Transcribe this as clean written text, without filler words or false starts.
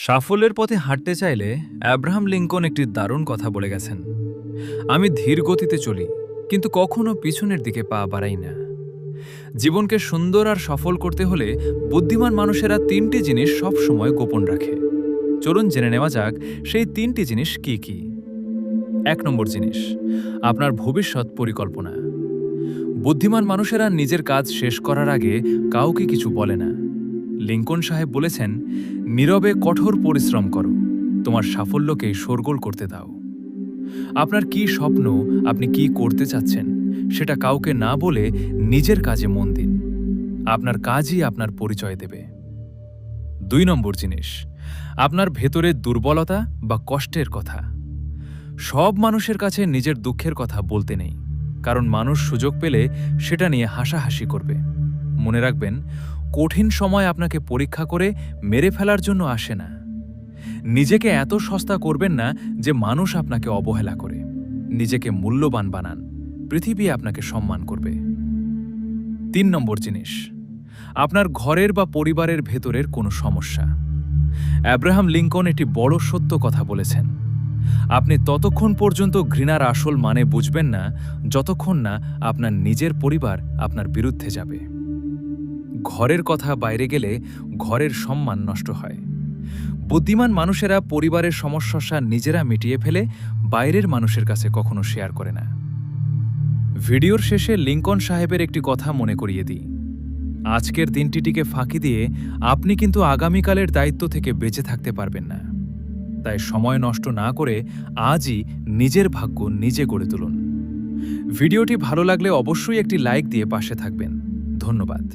সাফল্যের পথে হাঁটতে চাইলে অ্যাব্রাহাম লিঙ্কন একটি দারুণ কথা বলে গেছেন। আমি ধীর গতিতে চলি, কিন্তু কখনো পিছনের দিকে পা বাড়াই না। জীবনকে সুন্দর আর সফল করতে হলে বুদ্ধিমান মানুষেরা তিনটি জিনিস সব সময় গোপন রাখে। চলুন জেনে নেওয়া যাক সেই তিনটি জিনিস কি কি। ১ নম্বর জিনিস, আপনার ভবিষ্যৎ পরিকল্পনা। বুদ্ধিমান মানুষেরা নিজের কাজ শেষ করার আগে কাউকে কিছু বলে না। লিঙ্কন সাহেব বলেছেন, নীরবে কঠোর পরিশ্রম করো, তোমার সাফল্যকে শোরগোল করতে দাও। আপনার কি স্বপ্ন, আপনি কি করতে চাচ্ছেন, সেটা কাউকে না বলে নিজের কাজে মন দিন। আপনার কাজই আপনার পরিচয় দেবে। ২ নম্বর জিনিস, আপনার ভেতরের দুর্বলতা বা কষ্টের কথা। সব মানুষের কাছে নিজের দুঃখের কথা বলতে নেই, কারণ মানুষ সুযোগ পেলে সেটা নিয়ে হাসাহাসি করবে। মনে রাখবেন, কঠিন সময় আপনাকে পরীক্ষা করে মেরে ফেলার জন্য আসে না। নিজেকে এত সস্তা করবেন না যে মানুষ আপনাকে অবহেলা করে। নিজেকে মূল্যবান বানান, পৃথিবী আপনাকে সম্মান করবে। ৩ নম্বর জিনিস, আপনার ঘরের বা পরিবারের ভেতরের কোনো সমস্যা। অ্যাব্রাহাম লিঙ্কন একটি বড় সত্য কথা বলেছেন, আপনি ততক্ষণ পর্যন্ত ঘৃণার আসল মানে বুঝবেন না যতক্ষণ না আপনার নিজের পরিবার আপনার বিরুদ্ধে যাবে। ঘরের কথা বাইরে গেলে ঘরের সম্মান নষ্ট হয়। বুদ্ধিমান মানুষেরা পরিবারের সমস্যা নিজেরা মিটিয়ে ফেলে, বাইরের মানুষের কাছে কখনো শেয়ার করে না। ভিডিওর শেষে লিঙ্কন সাহেবের একটি কথা মনে করিয়ে দিই, আজকের দিনটিকে ফাঁকি দিয়ে আপনি কিন্তু আগামীকালের দায়িত্ব থেকে বেঁচে থাকতে পারবেন না। তাই সময় নষ্ট না করে আজই নিজের ভাগ্য নিজে গড়ে তুলুন। ভিডিওটি ভালো লাগলে অবশ্যই একটি লাইক দিয়ে পাশে থাকবেন। ধন্যবাদ।